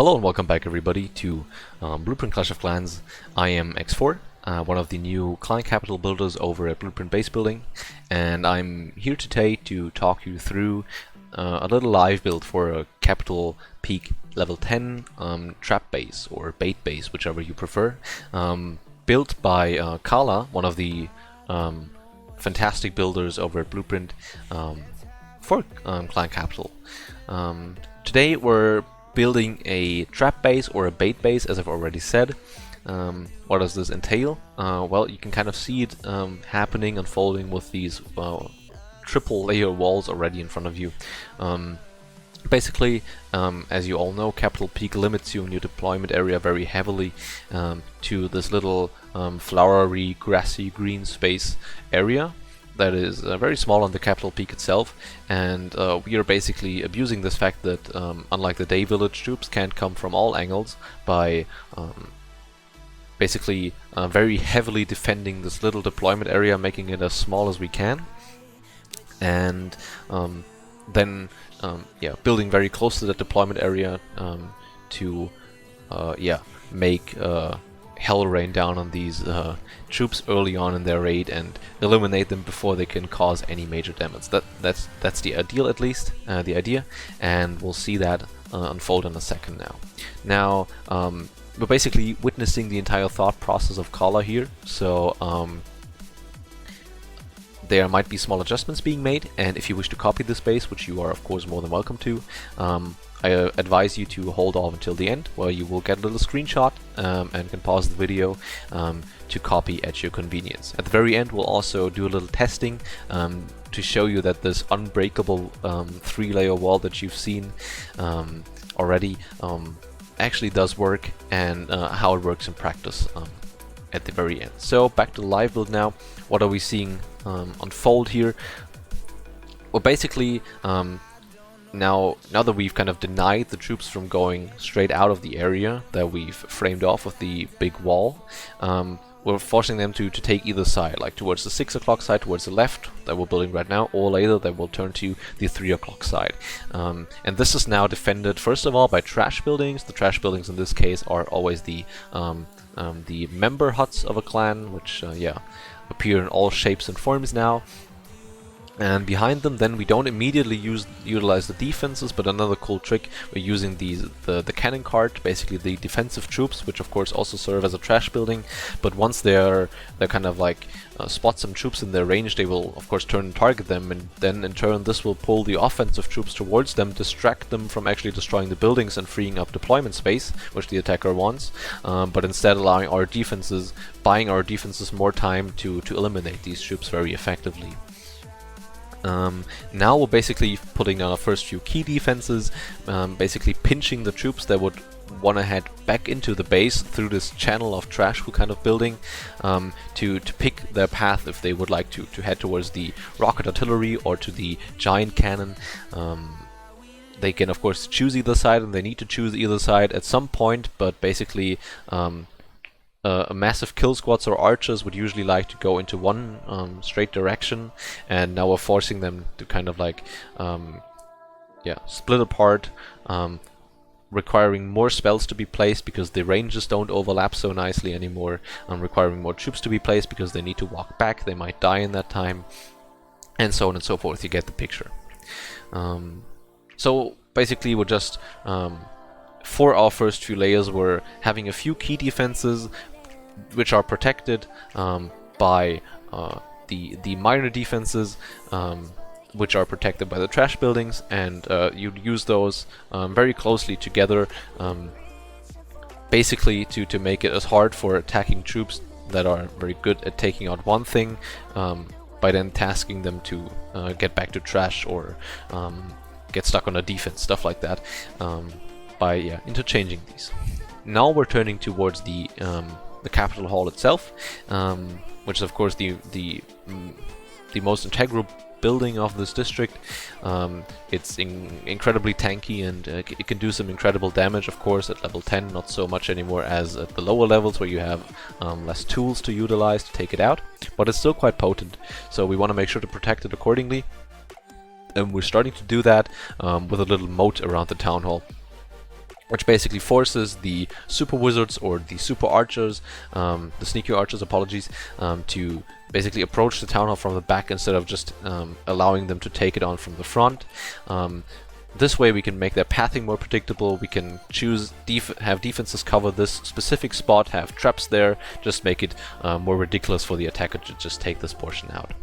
Hello and welcome back everybody to Blueprint Clash of Clans. I am X4, one of the new client capital builders over at Blueprint Base Building, and I'm here today to talk you through a little live build for a Capital Peak level 10 trap base or bait base, whichever you prefer, built by Kala, one of the fantastic builders over at Blueprint for client capital. Today we're building a trap base or a bait base, as I've already said. What does this entail? Well, you can kind of see it happening, unfolding with these triple layer walls already in front of you. Basically, as you all know, Capital Peak limits you in your deployment area very heavily to this little flowery, grassy, green space area that is very small on the Capital Peak itself, and we are basically abusing this fact that unlike the Day Village troops can't come from all angles by basically very heavily defending this little deployment area, making it as small as we can, and then building very close to the deployment area to make hell rain down on these troops early on in their raid and eliminate them before they can cause any major damage. That's the ideal, at least the idea, and we'll see that unfold in a second now. Now we're basically witnessing the entire thought process of Kala here, so there might be small adjustments being made, and if you wish to copy this base, which you are of course more than welcome to, I advise you to hold off until the end, where you will get a little screenshot and can pause the video to copy at your convenience. At the very end we'll also do a little testing to show you that this unbreakable 3-layer wall that you've seen already actually does work, and how it works in practice at the very end. So back to the live build now. What are we seeing unfold here? Well, basically now that we've kind of denied the troops from going straight out of the area that we've framed off with the big wall, we're forcing them to take either side, like towards the 6 o'clock side, towards the left that we're building right now, or later they will turn to the 3 o'clock side. And this is now defended first of all by trash buildings. The trash buildings in this case are always the member huts of a clan, which appear in all shapes and forms now. And behind them, then we don't immediately utilize the defenses, but another cool trick, we're using the cannon cart, basically the defensive troops, which of course also serve as a trash building. But once they're kind of like spot some troops in their range, they will of course turn and target them, and then in turn this will pull the offensive troops towards them, distract them from actually destroying the buildings and freeing up deployment space, which the attacker wants, but instead allowing our defenses, buying our defenses more time to eliminate these troops very effectively. Now we're basically putting down our first few key defenses, basically pinching the troops that would want to head back into the base through this channel of trash we're kind of building, to pick their path if they would like to head towards the rocket artillery or to the giant cannon. They can of course choose either side, and they need to choose either side at some point, but basically a massive kill squads or archers would usually like to go into one straight direction, and now we're forcing them to kind of like split apart, requiring more spells to be placed because the ranges don't overlap so nicely anymore, requiring more troops to be placed because they need to walk back, they might die in that time, and so on and so forth. You get the picture. So basically we're just for our first few layers we're having a few key defenses which are protected by the minor defenses, which are protected by the trash buildings, and you'd use those very closely together, basically to make it as hard for attacking troops that are very good at taking out one thing, by then tasking them to get back to trash or get stuck on a defense, stuff like that, by interchanging these. Now we're turning towards the Capital Hall itself, which is of course the most integral building of this district. It's incredibly tanky, and it can do some incredible damage, of course, at level 10, not so much anymore as at the lower levels where you have less tools to utilize to take it out, but it's still quite potent, so we want to make sure to protect it accordingly. And we're starting to do that with a little moat around the town hall. which basically forces the super wizards or the super archers, the sneaky archers, apologies, to basically approach the town hall from the back instead of just allowing them to take it on from the front. This way we can make their pathing more predictable, we can choose have defenses cover this specific spot, have traps there, just make it more ridiculous for the attacker to just take this portion out.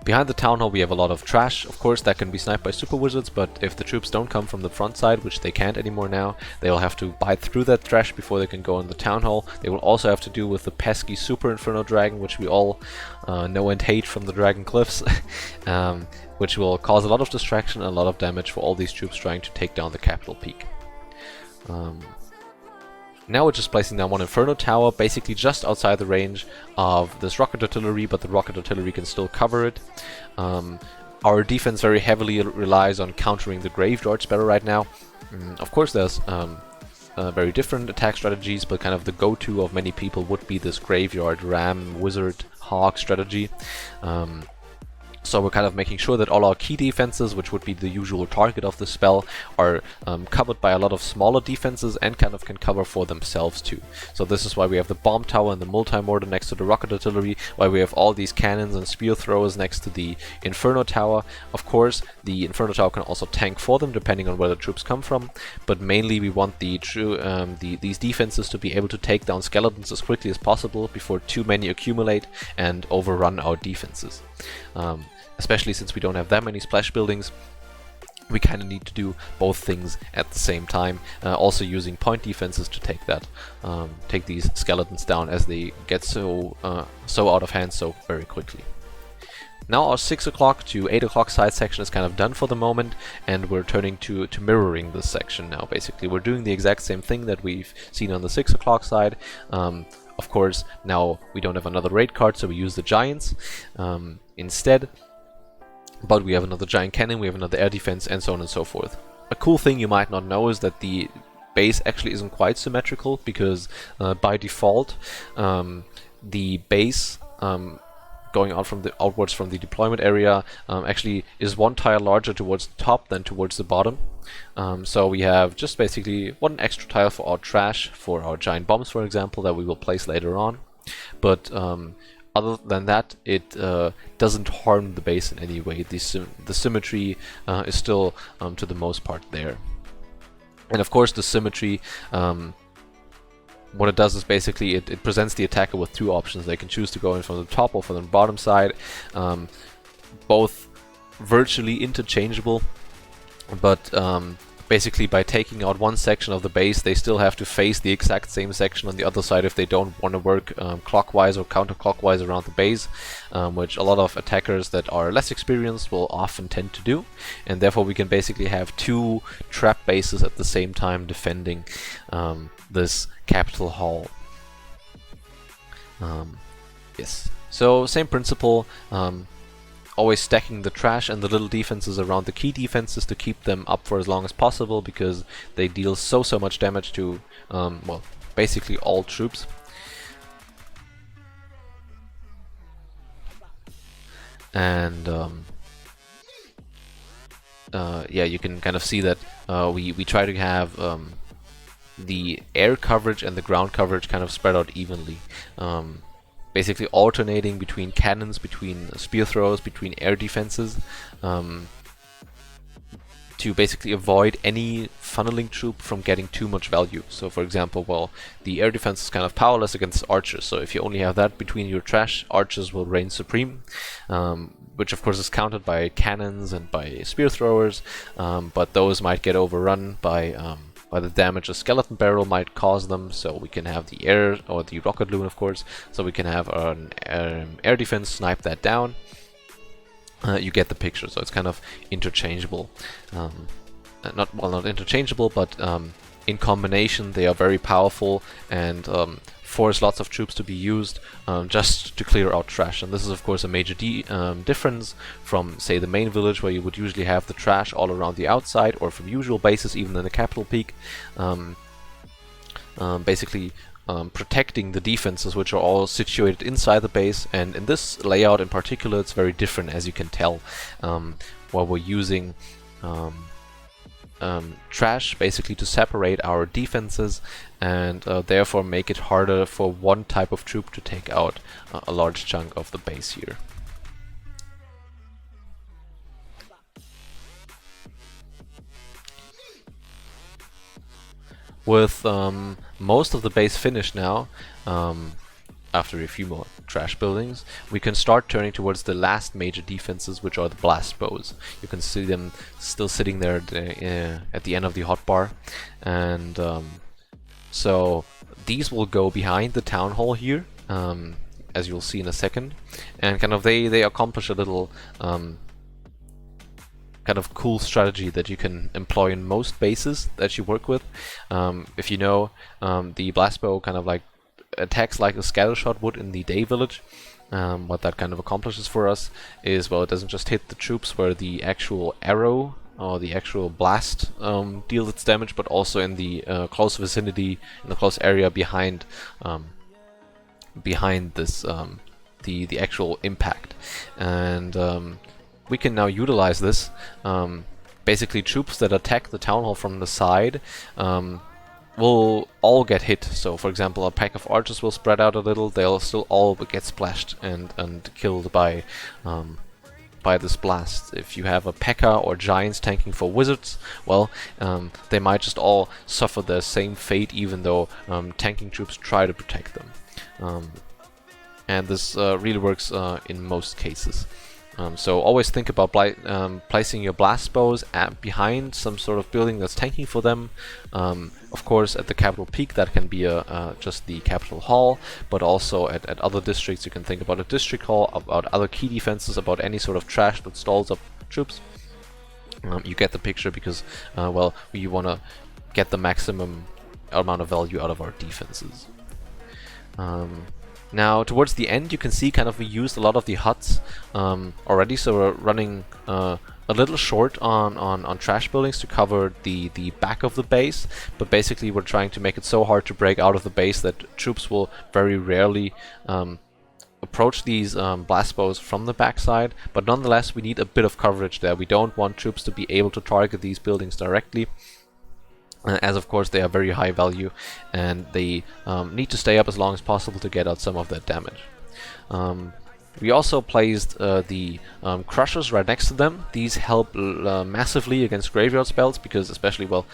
Behind the town hall we have a lot of trash, of course that can be sniped by super wizards, but if the troops don't come from the front side, which they can't anymore now, they will have to bite through that trash before they can go in the town hall. They will also have to deal with the pesky super inferno dragon, which we all know and hate from the Dragon Cliffs, which will cause a lot of distraction and a lot of damage for all these troops trying to take down the capital peak. Now we're just placing down one Inferno Tower, basically just outside the range of this Rocket Artillery, but the Rocket Artillery can still cover it. Our defense very heavily relies on countering the Graveyard Sparrow right now. Of course there's very different attack strategies, but kind of the go-to of many people would be this Graveyard Ram, Wizard, Hawk strategy. So we're kind of making sure that all our key defenses, which would be the usual target of the spell, are covered by a lot of smaller defenses and kind of can cover for themselves too. So this is why we have the bomb tower and the multi-mortar next to the rocket artillery, why we have all these cannons and spear throwers next to the inferno tower. Of course, the inferno tower can also tank for them depending on where the troops come from, but mainly we want these defenses to be able to take down skeletons as quickly as possible before too many accumulate and overrun our defenses. Especially since we don't have that many splash buildings, we kind of need to do both things at the same time, also using point defenses to take these skeletons down as they get so out of hand so very quickly. Now our 6 o'clock to 8 o'clock side section is kind of done for the moment, and we're turning to mirroring this section now. Basically we're doing the exact same thing that we've seen on the 6 o'clock side. Of course now we don't have another raid card, so we use the giants instead. But we have another giant cannon, we have another air defense, and so on and so forth. A cool thing you might not know is that the base actually isn't quite symmetrical, because by default the base going outwards from the deployment area actually is one tile larger towards the top than towards the bottom. So we have just basically one extra tile for our trash, for our giant bombs for example, that we will place later on. But other than that, it doesn't harm the base in any way. The symmetry is still, to the most part, there. And of course, the symmetry, what it does is basically it presents the attacker with two options. They can choose to go in from the top or from the bottom side. Both virtually interchangeable, but basically by taking out one section of the base, they still have to face the exact same section on the other side if they don't want to work clockwise or counterclockwise around the base, which a lot of attackers that are less experienced will often tend to do, and therefore we can basically have two trap bases at the same time defending this capital hall. Yes, so same principle. Always stacking the trash and the little defenses around the key defenses to keep them up for as long as possible, because they deal so much damage to, well, basically all troops. And yeah, you can kind of see that we try to have the air coverage and the ground coverage kind of spread out evenly. Basically alternating between cannons, between spear throwers, between air defenses, to basically avoid any funneling troop from getting too much value. So for example, well, the air defense is kind of powerless against archers, so if you only have that between your trash, archers will reign supreme, which of course is countered by cannons and by spear throwers, but those might get overrun by the damage a skeleton barrel might cause them. So we can have the air, or the rocket loon of course, so we can have an air defense snipe that down. You get the picture, so it's kind of interchangeable. Not interchangeable, but in combination they are very powerful and force lots of troops to be used just to clear out trash. And this is of course a major difference from, say, the main village, where you would usually have the trash all around the outside, or from usual bases even in the capital peak. Basically protecting the defenses, which are all situated inside the base. And in this layout in particular, it's very different, as you can tell, where we're using trash basically to separate our defenses and therefore make it harder for one type of troop to take out a large chunk of the base here. With most of the base finished now, after a few more trash buildings, we can start turning towards the last major defenses, which are the blast bows. You can see them still sitting there at the end of the hotbar, and so these will go behind the town hall here, as you'll see in a second, and kind of they accomplish a little kind of cool strategy that you can employ in most bases that you work with. If you know, the blast bow kind of like attacks like a scattershot would in the day village. What that kind of accomplishes for us is, well, it doesn't just hit the troops where the actual arrow or the actual blast deals its damage, but also in the close vicinity, in the close area behind this the actual impact. And we can now utilize this. Basically, troops that attack the town hall from the side will all get hit. So, for example, a pack of archers will spread out a little. They'll still all get splashed and killed by this blast. If you have a P.E.K.K.A. or giants tanking for wizards, well, they might just all suffer the same fate, even though tanking troops try to protect them. And this really works in most cases. So always think about placing your blast bows behind some sort of building that's tanking for them. Of course, at the capital peak, that can be just the capital hall, but also at other districts, you can think about a district hall, about other key defenses, about any sort of trash that stalls up troops. You get the picture, because, well, we want to get the maximum amount of value out of our defenses. Now, towards the end, you can see kind of we used a lot of the huts already, so we're running a little short on trash buildings to cover the back of the base, but basically we're trying to make it so hard to break out of the base that troops will very rarely approach these blast bows from the backside, but nonetheless we need a bit of coverage there. We don't want troops to be able to target these buildings directly, as of course they are very high value and they need to stay up as long as possible to get out some of that damage. We also placed the crushers right next to them. These help massively against graveyard spells, because especially, well,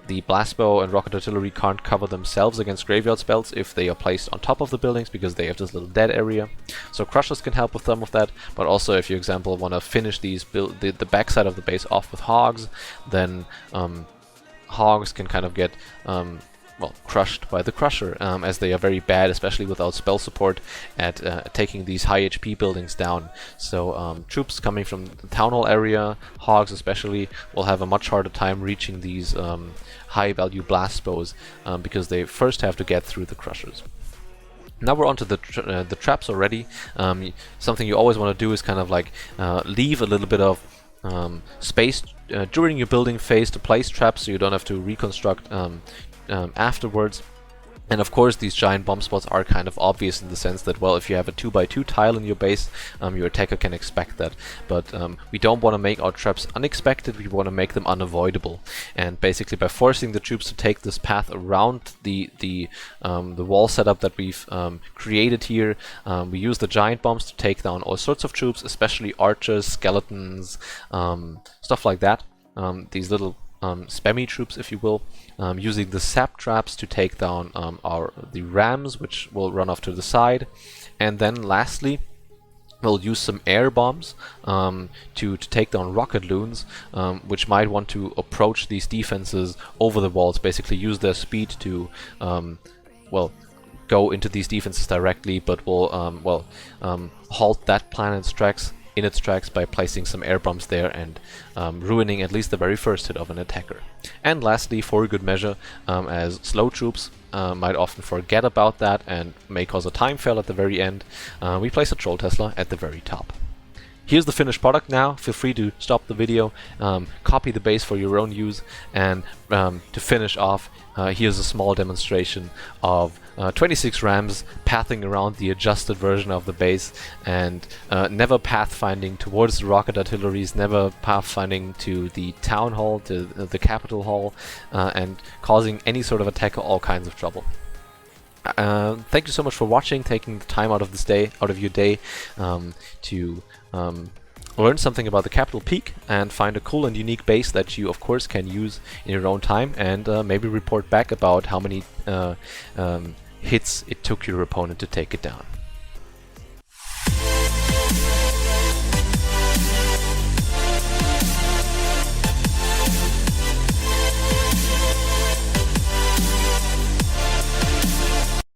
the blast bow and rocket artillery can't cover themselves against graveyard spells if they are placed on top of the buildings, because they have this little dead area. So crushers can help with some of that, but also if you, example, want to finish these the backside of the base off with hogs, then hogs can kind of get well, crushed by the crusher, as they are very bad, especially without spell support, at taking these high HP buildings down. So troops coming from the town hall area, hogs especially, will have a much harder time reaching these high value blast bows, because they first have to get through the crushers. Now we're onto the traps already. Something you always want to do is kind of like leave a little bit of space during your building phase to place traps, so you don't have to reconstruct afterwards. And of course these giant bomb spots are kind of obvious in the sense that, well, if you have a 2x2 tile in your base, your attacker can expect that. But we don't want to make our traps unexpected, we want to make them unavoidable. And basically by forcing the troops to take this path around the wall setup that we've created here, we use the giant bombs to take down all sorts of troops, especially archers, skeletons, stuff like that. These little spammy troops, if you will, using the sap traps to take down the rams, which will run off to the side, and then lastly we'll use some air bombs to take down rocket loons, which might want to approach these defenses over the walls, basically use their speed to well, go into these defenses directly, but will halt that plan in its tracks by placing some air bombs there and ruining at least the very first hit of an attacker. And lastly, for good measure, as slow troops might often forget about that and may cause a time fail at the very end, we place a Troll Tesla at the very top. here's the finished product now. Feel free to stop the video, copy the base for your own use, and to finish off, here's a small demonstration of 26 rams pathing around the adjusted version of the base, and never pathfinding towards the rocket artilleries, never pathfinding to the town hall, to the capital hall, and causing any sort of attack or all kinds of trouble. Thank you so much for watching, taking the time out of your day to learn something about the Capital Peak and find a cool and unique base that you of course can use in your own time, and maybe report back about how many hits it took your opponent to take it down.